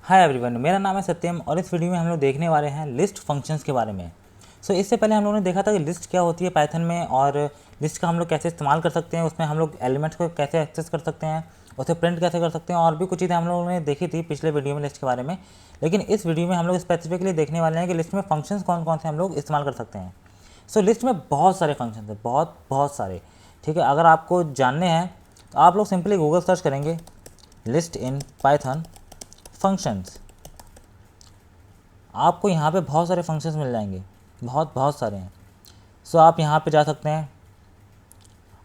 Hi everyone, मेरा नाम है सत्यम और इस वीडियो में हम लोग देखने वाले हैं लिस्ट फंक्शंस के बारे में। इससे पहले हम लोगों ने देखा था कि लिस्ट क्या होती है पाइथन में और लिस्ट का हम लोग कैसे इस्तेमाल कर सकते हैं, उसमें हम लोग एलिमेंट्स को कैसे एक्सेस कर सकते हैं, उसे प्रिंट कैसे कर सकते हैं और भी कुछ चीज़ें हम लोगों ने देखी थी पिछले वीडियो में लिस्ट के बारे में। लेकिन इस वीडियो में हम लोग स्पेसिफिकली देखने वाले हैं कि लिस्ट में फंक्शंस कौन कौन से हम लोग इस्तेमाल कर सकते हैं। लिस्ट में बहुत सारे फंक्शन हैं, बहुत बहुत सारे। ठीक है, अगर आपको जानने हैं तो आप लोग सिंपली गूगल सर्च करेंगे लिस्ट इन पाइथन फंक्शंस, आपको यहाँ पे बहुत सारे फंक्शंस मिल जाएंगे, बहुत बहुत सारे हैं। आप यहाँ पे जा सकते हैं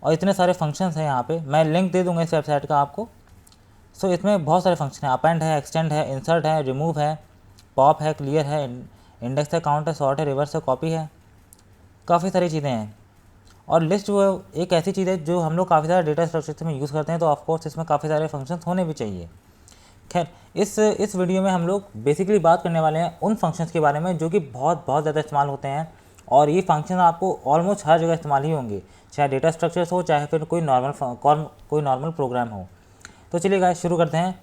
और इतने सारे फंक्शंस हैं यहाँ पे, मैं लिंक दे दूँगा इस वेबसाइट का आपको। इसमें बहुत सारे फंक्शन हैं, अपेंड है, एक्सटेंड है, इंसर्ट है, रिमूव है, पॉप है, क्लियर है, इंडेक्स है, काउंट है, सॉर्ट है, रिवर्स है, कॉपी है, काफ़ी सारी चीज़ें हैं। और लिस्ट वो एक ऐसी चीज़ है जो हम लोग काफ़ी सारे डेटा स्ट्रक्चर में यूज़ करते हैं, तो ऑफकोर्स इसमें काफ़ी सारे फंक्शंस होने भी चाहिए। खैर, इस वीडियो में हम लोग बेसिकली बात करने वाले हैं उन फंक्शंस के बारे में जो कि बहुत बहुत ज़्यादा इस्तेमाल होते हैं और ये फंक्शन आपको ऑलमोस्ट हर जगह इस्तेमाल ही होंगे, चाहे डेटा स्ट्रक्चर्स हो चाहे फिर कोई नॉर्मल प्रोग्राम हो। तो चलिए गाइस शुरू करते हैं।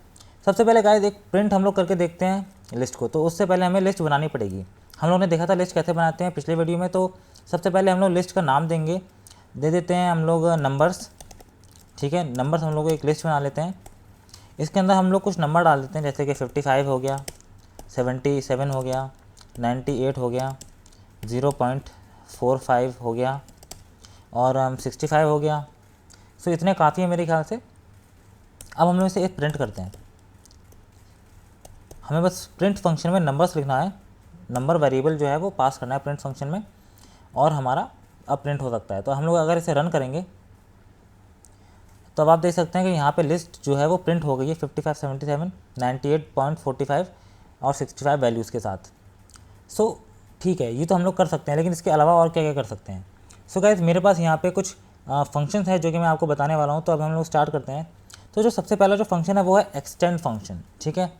सबसे पहले गाइस एक प्रिंट हम लोग करके देखते हैं लिस्ट को। तो उससे पहले हमें लिस्ट बनानी पड़ेगी। हम लोग ने देखा था लिस्ट कैसे बनाते हैं पिछले वीडियो में। तो सबसे पहले हम लोग लिस्ट का नाम देंगे, दे देते हैं हम लोग नंबर्स। ठीक है, नंबर्स हम लोग एक लिस्ट बना लेते हैं। इसके अंदर हम लोग कुछ नंबर डाल देते हैं, जैसे कि 55 हो गया, 77 हो गया, 98 हो गया, 0.45 हो गया और 65 हो गया। इतने काफ़ी है मेरे ख्याल से। अब हम लोग इसे एक प्रिंट करते हैं। हमें बस प्रिंट फंक्शन में नंबर्स लिखना है, नंबर वेरिएबल जो है वो पास करना है प्रिंट फंक्शन में और हमारा अब प्रिंट हो सकता है। तो हम लोग अगर इसे रन करेंगे तो अब आप देख सकते हैं कि यहाँ पे लिस्ट जो है वो प्रिंट हो गई है 55, 77, 98.45 और 65 वैल्यूज़ के साथ। ठीक है, ये तो हम लोग कर सकते हैं, लेकिन इसके अलावा और क्या क्या कर सकते हैं। गाइस मेरे पास यहाँ पे कुछ फंक्शंस है जो कि मैं आपको बताने वाला हूँ। तो अब हम लोग स्टार्ट करते हैं। जो सबसे पहला जो फंक्शन है वो है एक्सटेंड फंक्शन। ठीक है,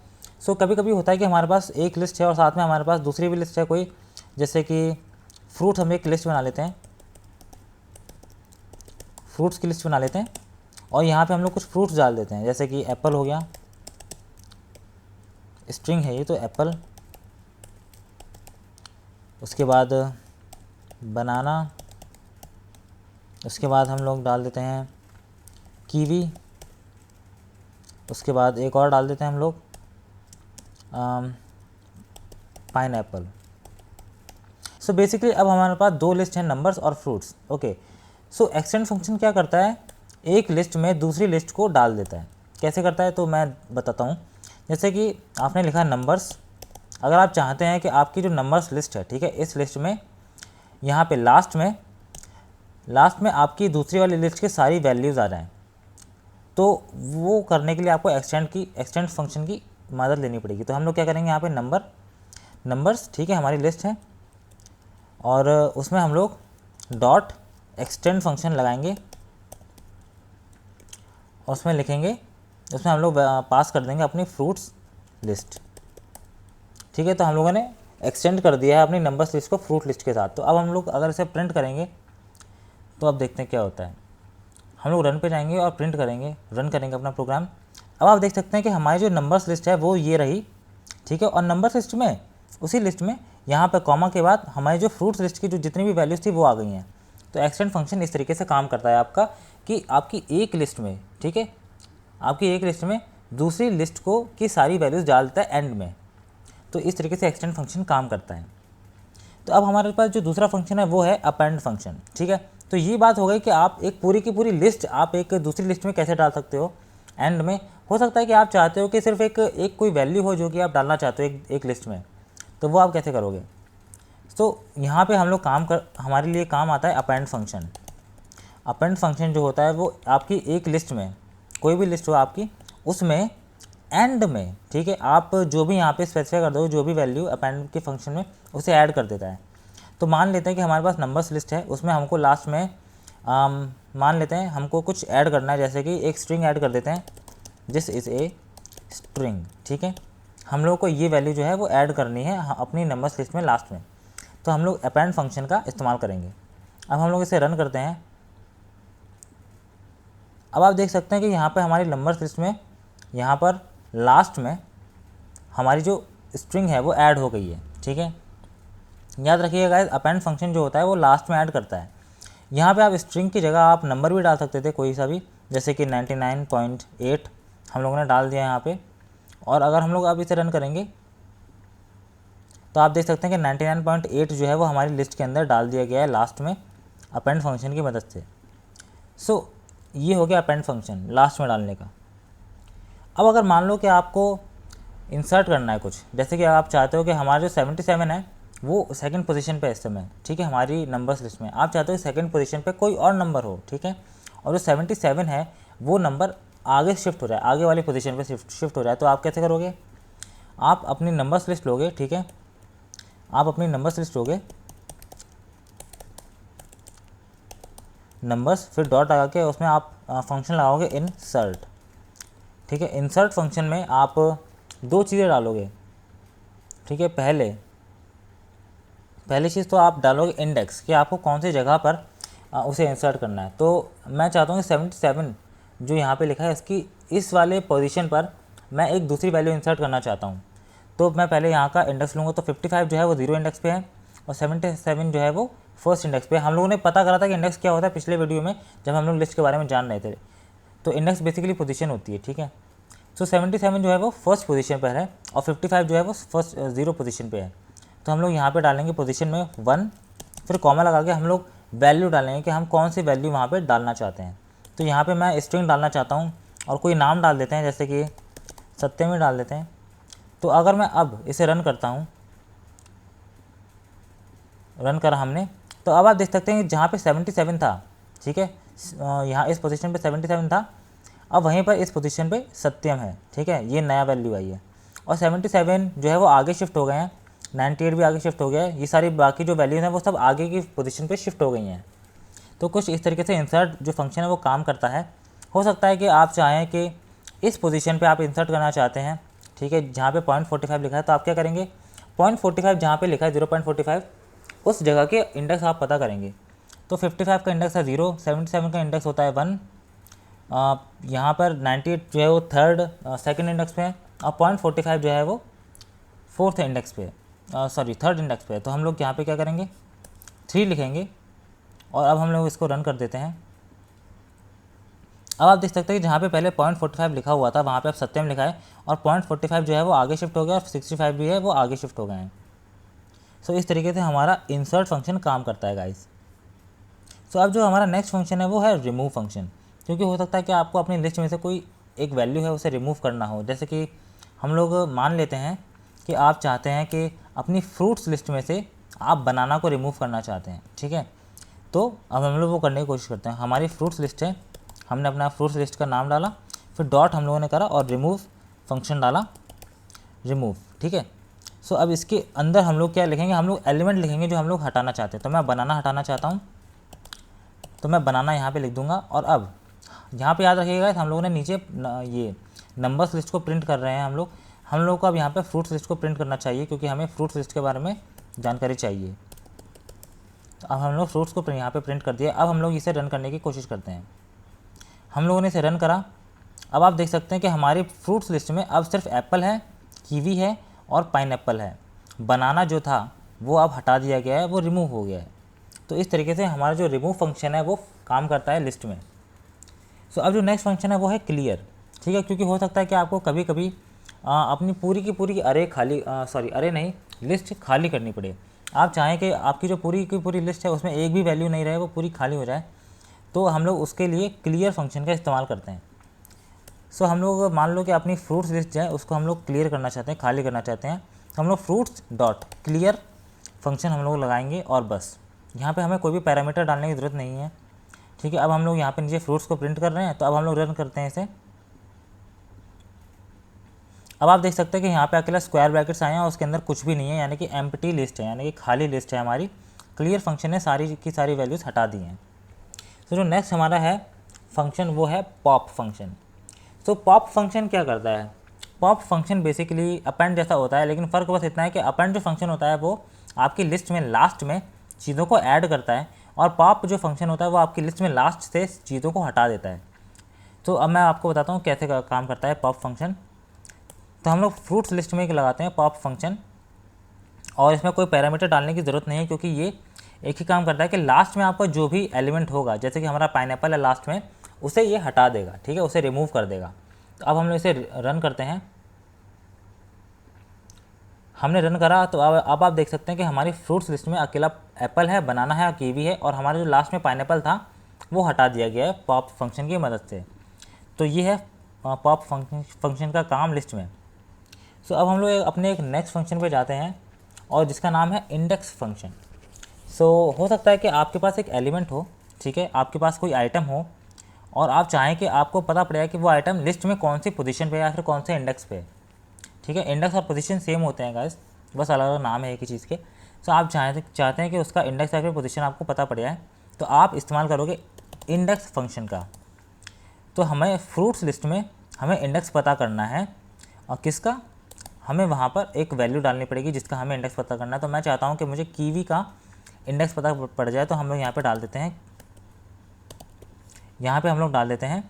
कभी कभी होता है कि हमारे पास एक लिस्ट है और साथ में हमारे पास दूसरी भी लिस्ट है कोई, जैसे कि फ्रूट। हम एक लिस्ट बना लेते हैं, फ्रूट्स की लिस्ट बना लेते हैं और यहाँ पे हम लोग कुछ फ्रूट्स डाल देते हैं, जैसे कि एप्पल हो गया, स्ट्रिंग है ये तो एप्पल। उसके बाद बनाना, उसके बाद हम लोग डाल देते हैं कीवी, उसके बाद एक और डाल देते हैं हम लोग पाइनएप्पल। बेसिकली अब हमारे पास दो लिस्ट हैं, नंबर्स और फ्रूट्स। ओके, एक्सटेंड फंक्शन क्या करता है, एक लिस्ट में दूसरी लिस्ट को डाल देता है। कैसे करता है तो मैं बताता हूँ। जैसे कि आपने लिखा नंबर्स, अगर आप चाहते हैं कि आपकी जो नंबर्स लिस्ट है, ठीक है, इस लिस्ट में यहाँ पे लास्ट में आपकी दूसरी वाली लिस्ट की सारी वैल्यूज़ आ जाएँ, तो वो करने के लिए आपको एक्सटेंड फंक्शन की मदद लेनी पड़ेगी। तो हम लोग क्या करेंगे, यहाँ पे नंबर्स, ठीक है, हमारी लिस्ट है और उसमें हम लोग डॉट एक्सटेंड फंक्शन लगाएंगे और उसमें लिखेंगे, उसमें हम लोग पास कर देंगे अपनी फ्रूट्स लिस्ट। ठीक है, तो हम लोगों ने एक्सटेंड कर दिया है अपनी नंबर्स लिस्ट को फ्रूट लिस्ट के साथ। तो अब हम लोग अगर इसे प्रिंट करेंगे तो अब देखते हैं क्या होता है। हम लोग रन पे जाएंगे और प्रिंट करेंगे, रन करेंगे अपना प्रोग्राम। अब आप देख सकते हैं कि हमारी जो नंबर्स लिस्ट है वो ये रही। ठीक है, और नंबर्स लिस्ट में, उसी लिस्ट में यहाँ पर कॉमा के बाद हमारी जो फ्रूट्स लिस्ट की जो जितनी भी वैल्यूज़ थी वो आ गई हैं। तो एक्सटेंड फंक्शन इस तरीके से काम करता है आपका, कि आपकी एक लिस्ट में, ठीक है, आपकी एक लिस्ट में दूसरी लिस्ट को की सारी वैल्यूज़ डालता है एंड में। तो इस तरीके से एक्सटेंड फंक्शन काम करता है। तो अब हमारे पास जो दूसरा फंक्शन है वो है अपेंड फंक्शन। ठीक है, तो ये बात हो गई कि आप एक पूरी की पूरी लिस्ट आप एक दूसरी लिस्ट में कैसे डाल सकते हो एंड में। हो सकता है कि आप चाहते हो कि सिर्फ एक कोई वैल्यू हो जो कि आप डालना चाहते हो एक लिस्ट में, तो वो आप कैसे करोगे। यहाँ पे हम लोग हमारे लिए काम आता है अपेंड फंक्शन। अपेंड फंक्शन जो होता है वो आपकी एक लिस्ट में, कोई भी लिस्ट हो आपकी, उसमें एंड में, ठीक है, आप जो भी यहाँ पे स्पेसिफाई कर दो, जो भी वैल्यू अपेंड के फंक्शन में, उसे ऐड कर देता है। तो मान लेते हैं कि हमारे पास नंबर्स लिस्ट है, उसमें हमको लास्ट में मान लेते हैं हमको कुछ ऐड करना है, जैसे कि एक स्ट्रिंग ऐड कर देते हैं, दिस इज़ ए स्ट्रिंग। ठीक है, हम लोग को ये वैल्यू जो है वो ऐड करनी है अपनी नंबर्स लिस्ट में लास्ट में। तो हम लोग अपेंड फंक्शन का इस्तेमाल करेंगे। अब हम लोग इसे रन करते हैं। अब आप देख सकते हैं कि यहाँ पर हमारी नंबर्स लिस्ट में यहाँ पर लास्ट में हमारी जो स्ट्रिंग है वो ऐड हो गई है। ठीक है, याद रखिएगा गाइस, अपेंड फंक्शन जो होता है वो लास्ट में ऐड करता है। यहाँ पे आप स्ट्रिंग की जगह आप नंबर भी डाल सकते थे कोई सा भी, जैसे कि 99.8 हम लोगों ने डाल दिया यहाँ पे। और अगर हम लोग अब इसे रन करेंगे तो आप देख सकते हैं कि 99.8 जो है वो हमारी लिस्ट के अंदर डाल दिया गया है लास्ट में अपेंड फंक्शन की मदद से। सो ये हो गया अपेंड फंक्शन लास्ट में डालने का। अब अगर मान लो कि आपको इंसर्ट करना है कुछ, जैसे कि आप चाहते हो कि हमारा जो 77 है वो सेकंड पोजीशन पे इस समय, ठीक है, हमारी नंबर्स लिस्ट में आप चाहते हो सेकंड पोजीशन पे कोई और नंबर हो, ठीक है, और जो 77 है वो नंबर आगे शिफ्ट हो रहा है, आगे वाली पोजीशन पे शिफ्ट हो रहा है, तो आप कैसे करोगे? आप अपनी नंबर्स लिस्ट लोगे, ठीक है, आप अपनी नंबर्स लिस्ट लोगे, नंबर्स, फिर डॉट लगा के उसमें आप फंक्शन लगाओगे इंसर्ट। ठीक है, इंसर्ट फंक्शन में आप दो चीज़ें डालोगे। ठीक है, पहली चीज़ तो आप डालोगे इंडेक्स, कि आपको कौन सी जगह पर उसे इंसर्ट करना है। तो मैं चाहता हूँ कि 77 जो यहाँ पे लिखा है इसकी इस वाले पोजीशन पर मैं एक दूसरी वैल्यू इंसर्ट करना चाहता हूँ। तो मैं पहले यहाँ का इंडेक्स लूँगा, तो 55 जो है वो 0 इंडेक्स पे है और 77 जो है वो फर्स्ट इंडेक्स पे। हम लोगों ने पता करा था कि इंडेक्स क्या होता है पिछले वीडियो में जब हम लोग लिस्ट के बारे में जान रहे थे। तो इंडेक्स बेसिकली पोजीशन होती है। ठीक है, सो 77 जो है वो फर्स्ट पोजीशन पर है और 55 जो है वो फर्स्ट 0 पोजीशन पे है। तो हम लोग यहाँ पे डालेंगे पोजीशन में 1, फिर कॉमा लगा के हम लोग वैल्यू डालेंगे कि हम कौन सी वैल्यू वहाँ पे डालना चाहते हैं। तो यहाँ पे मैं स्ट्रिंग डालना चाहता हूँ और कोई नाम डाल देते हैं, जैसे कि सत्यम ही डाल देते हैं। तो अगर मैं अब इसे रन करता हूँ, रन करा हमने, तो अब आप देख सकते हैं कि जहाँ पे 77 था, ठीक है, यहाँ इस पोजीशन पे 77 था, अब वहीं पर इस पोजीशन पे सत्यम है। ठीक है, ये नया वैल्यू आई है और 77 जो है वो आगे शिफ्ट हो गए हैं, 98 भी आगे शिफ्ट हो गया है, ये सारी बाकी जो वैल्यूज़ हैं वो सब आगे की पोजीशन पे शिफ्ट हो गई हैं। तो कुछ इस तरीके से इंसर्ट जो फंक्शन है वो काम करता है। हो सकता है कि आप चाहें कि इस पोजीशन पे आप इंसर्ट करना चाहते हैं, ठीक है, जहाँ पे 0.45 लिखा है, तो आप क्या करेंगे, 0.45 जहाँ पे लिखा है 0.45 उस जगह के इंडेक्स आप पता करेंगे। तो 55 का इंडेक्स है 0, 77 का इंडेक्स होता है 1, यहाँ पर 98 जो है वो सेकंड इंडेक्स पे है और 0.45 जो है वो फोर्थ इंडेक्स पे, थर्ड इंडेक्स पे है। तो हम लोग यहाँ पे क्या करेंगे, 3 लिखेंगे और अब हम लोग इसको रन कर देते हैं। अब आप देख सकते हैं कि जहाँ पे पहले 0.45 लिखा हुआ था वहाँ पे अब सत्यम लिखा है और 0.45 जो है वो आगे शिफ्ट हो गया और 65 भी है वो आगे शिफ्ट हो गए हैं। सो इस तरीके से हमारा इंसर्ट फंक्शन काम करता है गाइस। सो अब जो हमारा नेक्स्ट फंक्शन है वो है रिमूव फंक्शन, क्योंकि हो सकता है कि आपको अपनी लिस्ट में से कोई एक वैल्यू है उसे रिमूव करना हो। जैसे कि हम लोग मान लेते हैं कि आप चाहते हैं कि अपनी फ्रूट्स लिस्ट में से आप बनाना को रिमूव करना चाहते हैं। ठीक है, तो अब हम लोग वो करने की कोशिश करते हैं। हमारी फ्रूट्स लिस्ट है, हमने अपना फ्रूट्स लिस्ट का नाम डाला, फिर डॉट हम लोगों ने करा और रिमूव फंक्शन डाला, रिमूव। ठीक है, सो अब इसके अंदर हम लोग क्या लिखेंगे, हम लोग एलिमेंट लिखेंगे जो हम लोग हटाना चाहते हैं। तो मैं बनाना हटाना चाहता हूँ, तो मैं बनाना यहाँ पे लिख दूंगा। और अब यहाँ पे याद रखिएगा हम लोगों ने नीचे ये नंबर्स लिस्ट को प्रिंट कर रहे हैं हम लोग को अब यहाँ पे फ्रूट्स लिस्ट को प्रिंट करना चाहिए, क्योंकि हमें फ्रूट्स लिस्ट के बारे में जानकारी चाहिए। तो अब हम लोग फ्रूट्स को यहाँ पे प्रिंट कर दिया। अब हम लोग इसे रन करने की कोशिश करते हैं। हम लोगों ने इसे रन करा। अब आप देख सकते हैं कि हमारी फ्रूट्स लिस्ट में अब सिर्फ एप्पल है, कीवी है और पाइनएप्पल है। बनाना जो था वो अब हटा दिया गया है, वो रिमूव हो गया है। तो इस तरीके से हमारा जो रिमूव फंक्शन है वो काम करता है लिस्ट में। सो अब जो नेक्स्ट फंक्शन है वो है क्लियर। ठीक है, क्योंकि हो सकता है कि आपको कभी कभी अपनी पूरी की पूरी लिस्ट खाली करनी पड़े। आप चाहें कि आपकी जो पूरी की पूरी लिस्ट है उसमें एक भी वैल्यू नहीं रहे, वो पूरी खाली हो जाए, तो हम लोग उसके लिए क्लियर फंक्शन का इस्तेमाल करते हैं। सो हम लोग मान लो कि अपनी फ्रूट्स लिस्ट है उसको हम लोग क्लियर करना चाहते हैं, खाली करना चाहते हैं, तो हम लोग फ्रूट्स डॉट क्लियर फंक्शन हम लोग लगाएंगे और बस। यहाँ पे हमें कोई भी पैरामीटर डालने की ज़रूरत नहीं है। ठीक है, अब हम लोग यहाँ पे नीचे फ्रूट्स को प्रिंट कर रहे हैं। तो अब हम लोग रन करते हैं इसे। अब आप देख सकते हैं कि यहाँ पे अकेला स्क्वायर ब्रैकेट्स आए हैं और उसके अंदर कुछ भी नहीं है, यानी कि एम्प्टी लिस्ट है, यानी कि खाली लिस्ट है हमारी। क्लियर फंक्शन ने सारी की सारी वैल्यूज़ हटा दी हैं। तो जो नेक्स्ट हमारा है फंक्शन वो है पॉप फंक्शन। तो पॉप फंक्शन क्या करता है, पॉप फंक्शन बेसिकली अपेंड जैसा होता है, लेकिन फ़र्क बस इतना है कि अपेंड जो फंक्शन होता है वो आपकी लिस्ट में लास्ट में चीज़ों को ऐड करता है और पॉप जो फंक्शन होता है वो आपकी लिस्ट में लास्ट से चीज़ों को हटा देता है। तो अब मैं आपको बताता हूँ कैसे काम करता है पॉप फंक्शन। तो हम लोग फ्रूट्स लिस्ट में एक लगाते हैं पॉप फंक्शन, और इसमें कोई पैरामीटर डालने की ज़रूरत नहीं है, क्योंकि ये एक ही काम करता है कि लास्ट में आपका जो भी एलिमेंट होगा, जैसे कि हमारा पाइनएप्पल है लास्ट में, उसे ये हटा देगा, ठीक है, उसे रिमूव कर देगा। तो अब हम लोग इसे रन करते हैं। हमने रन करा तो अब आप देख सकते हैं कि हमारी फ्रूट्स लिस्ट में अकेला एप्पल है, बनाना है और कीवी है, और हमारा जो लास्ट में पाइनएप्पल था वो हटा दिया गया है पॉप फंक्शन की मदद से। तो ये है पॉप फंक्शन का काम लिस्ट में। सो अब हम लोग अपने एक नेक्स्ट फंक्शन पे जाते हैं, और जिसका नाम है इंडेक्स फंक्शन। सो हो सकता है कि आपके पास एक एलिमेंट हो, ठीक है, आपके पास कोई आइटम हो, और आप चाहें कि आपको पता पड़ेगा कि वो आइटम लिस्ट में कौन सी पोजीशन पे है या फिर कौन से इंडेक्स पे है, ठीक है। इंडेक्स और पोजीशन सेम होते हैं गाइस, बस अलग अलग नाम है एक ही चीज़ के। सो आप चाहते हैं कि उसका इंडेक्स या फिर पोजीशन आपको पता पड़ जाए, तो आप इस्तेमाल करोगे इंडेक्स फंक्शन का। तो हमें फ्रूट्स लिस्ट में हमें इंडेक्स पता करना है, और किसका, हमें वहाँ पर एक वैल्यू डालनी पड़ेगी जिसका हमें इंडेक्स पता करना है। तो मैं चाहता हूँ कि मुझे कीवी का इंडेक्स पता पड़ जाए, तो हम लोग यहाँ पे डाल देते हैं, यहाँ पे हम लोग डाल देते हैं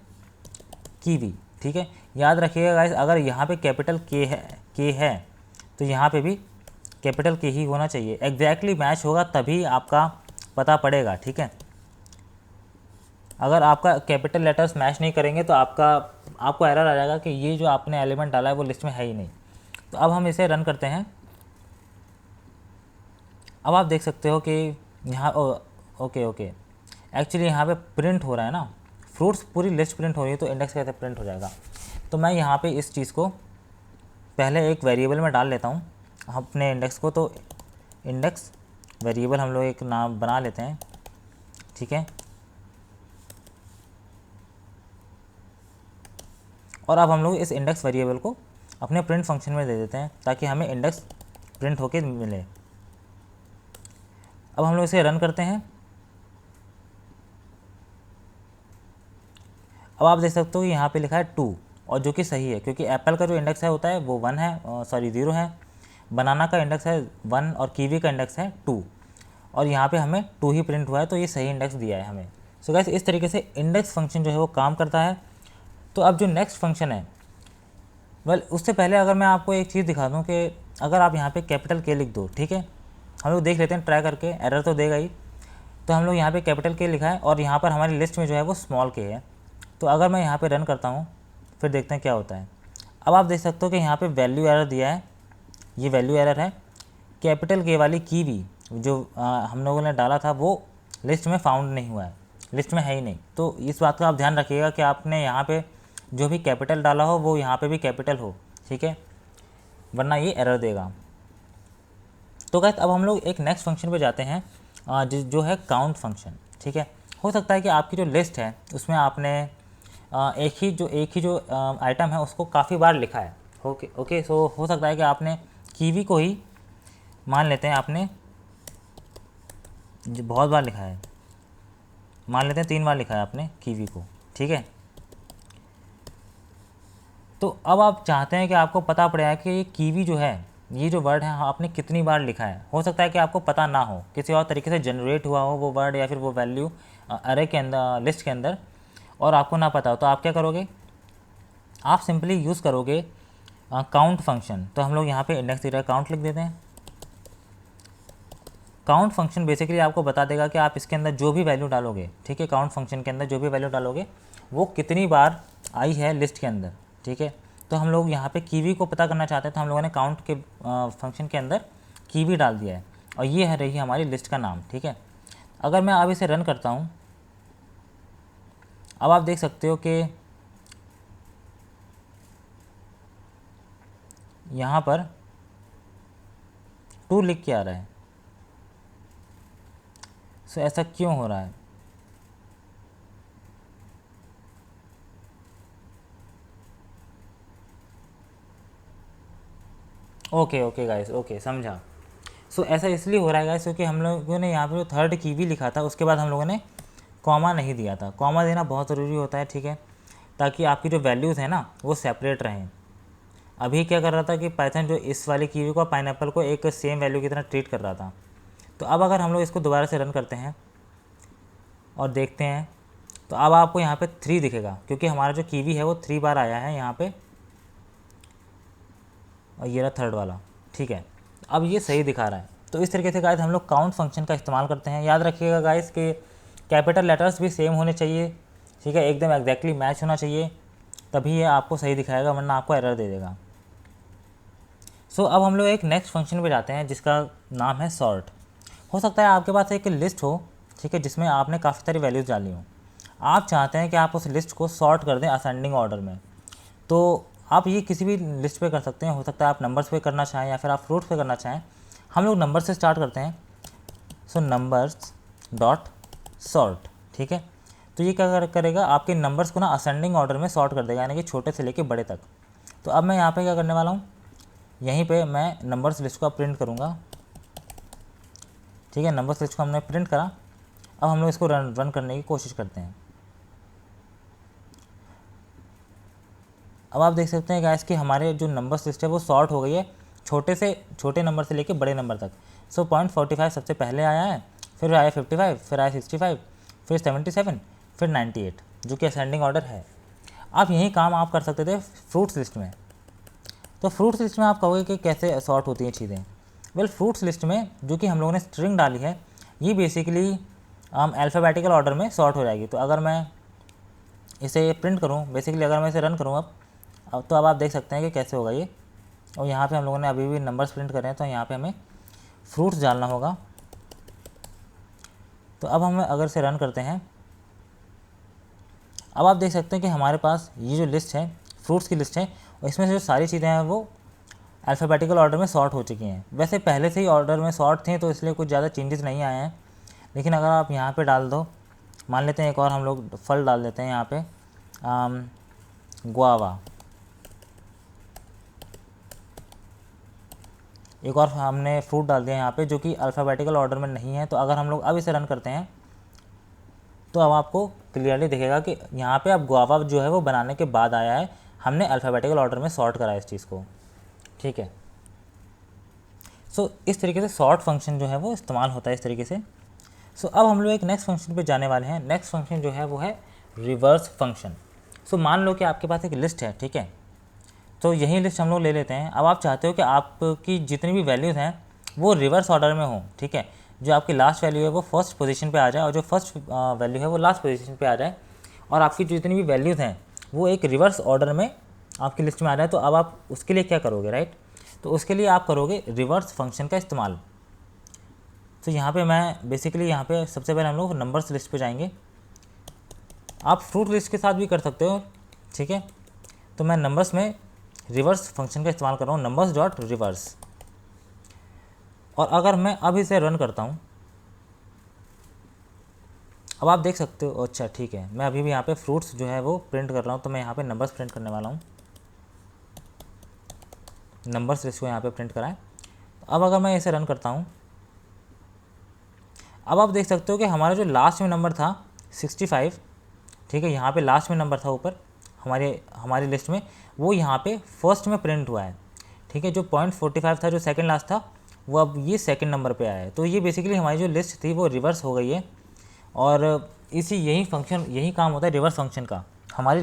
कीवी, ठीक है। याद रखिएगा गाइस, अगर यहाँ पे कैपिटल के है तो यहाँ पे भी कैपिटल के ही होना चाहिए, एग्जैक्टली मैच होगा तभी आपका पता पड़ेगा, ठीक है। अगर आपका कैपिटल लेटर्स मैच नहीं करेंगे तो आपको एरर आ जाएगा कि ये जो आपने एलिमेंट डाला है वो लिस्ट में है ही नहीं। तो अब हम इसे रन करते हैं। अब आप देख सकते हो कि यहाँ ओके एक्चुअली यहाँ पे प्रिंट हो रहा है ना, फ्रूट्स पूरी लिस्ट प्रिंट हो रही है, तो इंडेक्स कैसे प्रिंट हो जाएगा। तो मैं यहाँ पे इस चीज़ को पहले एक वेरिएबल में डाल लेता हूँ अपने इंडेक्स को। तो इंडेक्स वेरिएबल हम लोग एक नाम बना लेते हैं, ठीक है। और अब हम लोग इस इंडेक्स वेरिएबल को अपने प्रिंट फंक्शन में दे देते हैं, ताकि हमें इंडेक्स प्रिंट होके मिले। अब हम लोग इसे रन करते हैं। अब आप देख सकते हो कि यहाँ पे लिखा है 2, और जो कि सही है, क्योंकि एप्पल का जो इंडेक्स है होता है वो 1 है, सॉरी 0 है, बनाना का इंडेक्स है 1 और कीवी का इंडेक्स है 2, और यहाँ पे हमें 2 ही प्रिंट हुआ है, तो ये सही इंडेक्स दिया है हमें। सो गाइस, इस तरीके से इंडेक्स फंक्शन जो है वो काम करता है। तो अब जो नेक्स्ट फंक्शन है, उससे पहले अगर मैं आपको एक चीज़ दिखा दूँ कि अगर आप यहाँ पे कैपिटल के लिख दो, ठीक है, हम लोग देख लेते हैं ट्राई करके, एरर तो देगा ही। तो हम लोग यहाँ पे कैपिटल के लिखा है, और यहाँ पर हमारी लिस्ट में जो है वो स्मॉल के है। तो अगर मैं यहाँ पे रन करता हूँ, फिर देखते हैं क्या होता है। अब आप देख सकते हो कि यहाँ पे वैल्यू एरर दिया है, ये वैल्यू एरर है, कैपिटल के वाली कीवी जो हम लोगों ने डाला था वो लिस्ट में फाउंड नहीं हुआ है, लिस्ट में है ही नहीं। तो इस बात का आप ध्यान रखिएगा कि आपने यहाँ पे जो भी कैपिटल डाला हो वो यहाँ पे भी कैपिटल हो, ठीक है, वरना ये एरर देगा। तो गाइस, अब हम लोग एक नेक्स्ट फंक्शन पे जाते हैं, जो है काउंट फंक्शन, ठीक है। हो सकता है कि आपकी जो लिस्ट है उसमें आपने एक ही जो आइटम है उसको काफ़ी बार लिखा है, ओके। सो हो सकता है कि आपने कीवी को ही मान लेते हैं, आपने जो बहुत बार लिखा है, मान लेते हैं 3 बार लिखा है आपने कीवी को, ठीक है। तो अब आप चाहते हैं कि आपको पता पड़ेगा कि ये कीवी जो है, ये जो वर्ड है आपने कितनी बार लिखा है। हो सकता है कि आपको पता ना हो, किसी और तरीके से जनरेट हुआ हो वो वर्ड या फिर वो वैल्यू अरे के अंदर, लिस्ट के अंदर, और आपको ना पता हो। तो आप क्या करोगे, आप सिंपली यूज़ करोगे काउंट फंक्शन। तो हम लोग यहाँ पे इंडेक्स दे काउंट लिख देते हैं। काउंट फंक्शन बेसिकली आपको बता देगा कि आप इसके अंदर जो भी वैल्यू डालोगे, ठीक है, काउंट फंक्शन के अंदर जो भी वैल्यू डालोगे वो कितनी बार आई है लिस्ट के अंदर, ठीक है। तो हम लोग यहाँ पे कीवी को पता करना चाहते हैं, तो हम लोगों ने काउंट के फंक्शन के अंदर कीवी डाल दिया है, और ये है रही हमारी लिस्ट का नाम, ठीक है। अगर मैं अब इसे रन करता हूँ, अब आप देख सकते हो कि यहाँ पर 2 लिख के आ रहा है। सो ऐसा क्यों हो रहा है? ओके गाइस, ओके, समझा। सो ऐसा इसलिए हो रहा है गाइस क्योंकि हम लोगों ने यहाँ पे जो थर्ड कीवी लिखा था उसके बाद हम लोगों ने कॉमा नहीं दिया था। कॉमा देना बहुत ज़रूरी होता है, ठीक है, ताकि आपकी जो वैल्यूज़ हैं ना वो सेपरेट रहें। अभी क्या कर रहा था कि पाइथन जो इस वाली कीवी को, पाइनएप्पल को एक सेम वैल्यू की तरह ट्रीट कर रहा था। तो अब अगर हम लोग इसको दोबारा से रन करते हैं और देखते हैं, तो अब आपको यहाँ पे 3 दिखेगा, क्योंकि हमारा जो कीवी है वो 3 बार आया है यहाँ पे। और ये रहा थर्ड वाला, ठीक है। अब ये सही दिखा रहा है। तो इस तरीके से गाइस हम लोग काउंट फंक्शन का इस्तेमाल करते हैं। याद रखिएगा गाइस कि कैपिटल लेटर्स भी सेम होने चाहिए, ठीक है, एकदम एग्जैक्टली मैच होना चाहिए, तभी ये आपको सही दिखाएगा, वरना आपको एरर दे देगा। सो अब हम लोग एक नेक्स्ट फंक्शन पे जाते हैं जिसका नाम है सॉर्ट। हो सकता है आपके पास एक लिस्ट हो, ठीक है, जिसमें आपने काफ़ी सारी वैल्यूज़ डाली हो। आप चाहते हैं कि आप उस लिस्ट को सॉर्ट कर दें असेंडिंग ऑर्डर में। तो आप ये किसी भी लिस्ट पे कर सकते हैं। हो सकता है आप नंबर्स पे करना चाहें या फिर आप फ्रूट्स पे करना चाहें। हम लोग नंबर से स्टार्ट करते हैं। सो नंबर्स डॉट सॉर्ट, ठीक है। तो ये क्या करेगा, आपके नंबर्स को ना असेंडिंग ऑर्डर में सॉर्ट कर देगा, यानी कि छोटे से लेके बड़े तक। तो अब मैं यहाँ पे क्या करने वाला हूँ, यहीं पे मैं नंबर्स लिस्ट को प्रिंट करूँगा, ठीक है। नंबर्स लिस्ट को हमने प्रिंट करा। अब हम लोग इसको रन करने की कोशिश करते हैं। अब आप देख सकते हैं गाइस कि हमारे जो नंबर्स लिस्ट है वो सॉर्ट हो गई है, छोटे नंबर से लेके बड़े नंबर तक। सो 0.45 सबसे पहले आया है, फिर आया 55, फिर आया 65, फिर 77, फिर 98, जो कि असेंडिंग ऑर्डर है। आप यही काम आप कर सकते थे फ्रूट्स लिस्ट में। तो फ्रूट्स लिस्ट में आप कहोगे कि कैसे सॉर्ट होती हैं चीज़ें। वेल, फ्रूट्स लिस्ट में जो कि हम लोगों ने स्ट्रिंग डाली है, ये बेसिकली अल्फ़ाबेटिकल ऑर्डर में सॉर्ट हो जाएगी। तो अगर मैं इसे प्रिंट करूँ, बेसिकली अगर मैं इसे रन करूँ अब तो अब आप देख सकते हैं कि कैसे होगा ये। और यहाँ पे हम लोगों ने अभी भी नंबर्स प्रिंट कर रहे हैं, तो यहाँ पे हमें फ्रूट्स डालना होगा। तो अब हम अगर इसे रन करते हैं, अब आप देख सकते हैं कि हमारे पास ये जो लिस्ट है, फ्रूट्स की लिस्ट है, और इसमें से जो सारी चीज़ें हैं वो अल्फ़ाबेटिकल ऑर्डर में सॉर्ट हो चुकी हैं। वैसे पहले से ही ऑर्डर में सॉर्ट थे, तो इसलिए कुछ ज़्यादा चेंजेस नहीं आए हैं। लेकिन अगर आप यहाँ पे डाल दो, मान लेते हैं एक और हम लोग फल डाल देते हैं यहाँ पे, गुआवा, एक और हमने फ्रूट डाल दिया यहाँ पे जो कि अल्फ़ाबेटिकल ऑर्डर में नहीं है। तो अगर हम लोग अब इसे रन करते हैं, तो अब आपको क्लियरली दिखेगा कि यहाँ पे अब गुआवा जो है वो बनाने के बाद आया है, हमने अल्फ़ाबेटिकल ऑर्डर में सॉर्ट करा है इस चीज़ को, ठीक है। सो इस तरीके से सॉर्ट फंक्शन जो है वो इस्तेमाल होता है इस तरीके से। सो अब हम लोग एक नेक्स्ट फंक्शन पे जाने वाले हैं। नेक्स्ट फंक्शन जो है वो है रिवर्स फंक्शन। सो मान लो कि आपके पास एक लिस्ट है, ठीक है, तो यही लिस्ट हम लोग ले लेते हैं। अब आप चाहते हो कि आपकी जितनी भी वैल्यूज़ हैं वो रिवर्स ऑर्डर में हों, ठीक है। जो आपकी लास्ट वैल्यू है वो फर्स्ट पोजीशन पे आ जाए, और जो फर्स्ट वैल्यू है वो लास्ट पोजीशन पे आ जाए, और आपकी जितनी भी वैल्यूज़ हैं वो एक रिवर्स ऑर्डर में आपकी लिस्ट में आ जाए। तो अब आप उसके लिए क्या करोगे, राइट। तो उसके लिए आप करोगे रिवर्स फंक्शन का इस्तेमाल। तो यहाँ पे मैं बेसिकली यहाँ पे सबसे पहले हम लोग नंबर्स लिस्ट पे जाएंगे। आप फ्रूट लिस्ट के साथ भी कर सकते हो, ठीक है। तो मैं नंबर्स में रिवर्स फंक्शन का इस्तेमाल कर रहा हूँ, नंबर्स डॉट रिवर्स। और अगर मैं अब इसे रन करता हूँ, अब आप देख सकते हो, अच्छा ठीक है, मैं अभी भी यहाँ पे फ्रूट्स जो है वो प्रिंट कर रहा हूँ। तो मैं यहाँ पे नंबर्स प्रिंट करने वाला हूँ, नंबर्स लिस्ट को यहाँ पे प्रिंट कराएं। अब अगर मैं इसे रन करता हूँ, अब आप देख सकते हो कि हमारा जो लास्ट में नंबर था 65, ठीक है, यहाँ पे लास्ट में नंबर था ऊपर हमारी लिस्ट में, वो यहाँ पे फर्स्ट में प्रिंट हुआ है, ठीक है। जो 0.45 था जो सेकंड लास्ट था, वो अब ये सेकंड नंबर पे आया है। तो ये बेसिकली हमारी जो लिस्ट थी वो रिवर्स हो गई है। और यही काम होता है रिवर्स फंक्शन का, हमारी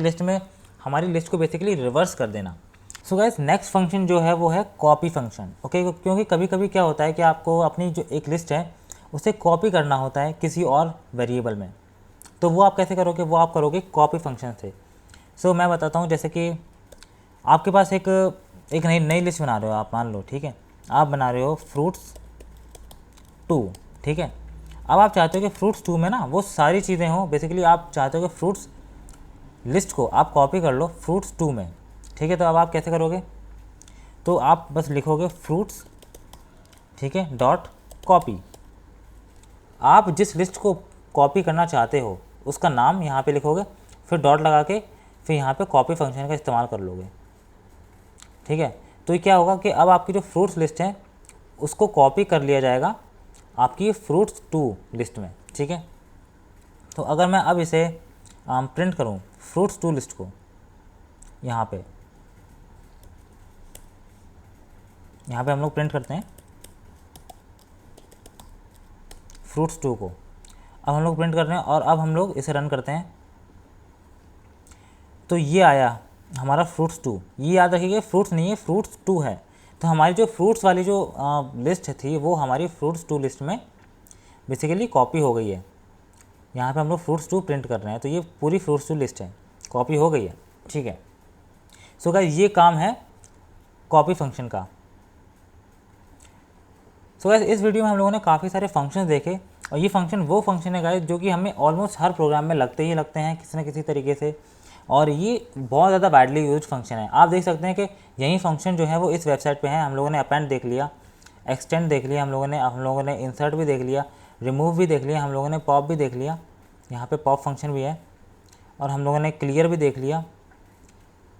लिस्ट को बेसिकली रिवर्स कर देना। सो गाइस, नेक्स्ट फंक्शन जो है वो है कॉपी फंक्शन, ओके। क्योंकि कभी कभी क्या होता है कि आपको अपनी जो एक लिस्ट है उसे कॉपी करना होता है किसी और वेरिएबल में। तो वो आप कैसे करोगे, वो आप करोगे कॉपी फंक्शन से। सो मैं बताता हूँ, जैसे कि आपके पास एक नई लिस्ट बना रहे हो आप, मान लो, ठीक है, आप बना रहे हो फ्रूट्स 2, ठीक है। अब आप चाहते हो कि फ्रूट्स 2 में ना वो सारी चीज़ें हों, बेसिकली आप चाहते हो कि फ्रूट्स लिस्ट को आप कॉपी कर लो फ्रूट्स 2 में, ठीक है। तो अब आप कैसे करोगे, तो आप बस लिखोगे फ्रूट्स, ठीक है, डॉट कॉपी। आप जिस लिस्ट को कॉपी करना चाहते हो उसका नाम यहाँ पे लिखोगे, फिर डॉट लगा के फिर यहाँ पे कॉपी फंक्शन का इस्तेमाल कर लोगे, ठीक है। तो ये क्या होगा कि अब आपकी जो फ्रूट्स लिस्ट है उसको कॉपी कर लिया जाएगा आपकी फ्रूट्स 2 लिस्ट में, ठीक है। तो अगर मैं अब इसे प्रिंट करूँ फ्रूट्स 2 लिस्ट को, यहाँ पे हम लोग प्रिंट करते हैं फ्रूट्स 2 को। अब हम लोग प्रिंट कर रहे हैं और अब हम लोग इसे रन करते हैं, तो ये आया हमारा फ्रूट्स 2। ये याद रखिएगा फ्रूट्स नहीं है, फ्रूट्स 2 है। तो हमारी जो फ्रूट्स वाली जो लिस्ट थी वो हमारी फ्रूट्स टू लिस्ट में बेसिकली कॉपी हो गई है। यहाँ पे हम लोग फ्रूट्स टू प्रिंट कर रहे हैं, तो ये पूरी फ्रूट्स टू लिस्ट है, कॉपी हो गई है। ठीक है, सो गाइस ये काम है कॉपी फंक्शन का। सो गाइस इस वीडियो में हम लोगों ने काफ़ी सारे फंक्शन देखे, और ये फंक्शन वो फंक्शन है गाइस जो कि हमें ऑलमोस्ट हर प्रोग्राम में लगते ही लगते हैं किसी न किसी तरीके से, और ये बहुत ज़्यादा वाइडली यूज फंक्शन है। आप देख सकते हैं कि यही फंक्शन जो है वो इस वेबसाइट पे है। हम लोगों ने अपेंड देख लिया, एक्सटेंड देख लिया, हम लोगों ने इंसर्ट भी देख लिया, रिमूव भी देख लिया, हम लोगों ने पॉप भी देख लिया, यहाँ पे पॉप फंक्शन भी है, और हम लोगों ने क्लियर भी देख लिया।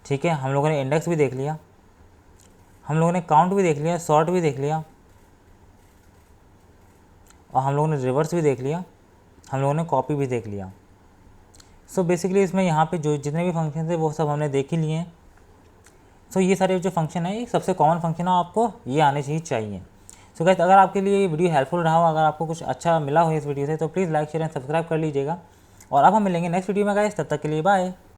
ठीक है, हम लोगों ने इंडेक्स भी देख लिया, हम लोगों ने काउंट भी देख लिया, सॉर्ट भी देख लिया, और हम लोगों ने रिवर्स भी देख लिया, हम लोगों ने कॉपी भी देख लिया। सो बेसिकली इसमें यहाँ पे जो जितने भी फंक्शन थे वो सब हमने देख ही लिए हैं। सो ये सारे जो फंक्शन है ये सबसे कॉमन फंक्शन है, आपको ये आने चाहिए। सो गाइस अगर आपके लिए ये वीडियो हेल्पफुल रहा हो, अगर आपको कुछ अच्छा मिला हो इस वीडियो से, तो please like share and subscribe कर लीजिएगा। और अब हम मिलेंगे नेक्स्ट वीडियो में गाइस, तब तक के लिए बाय।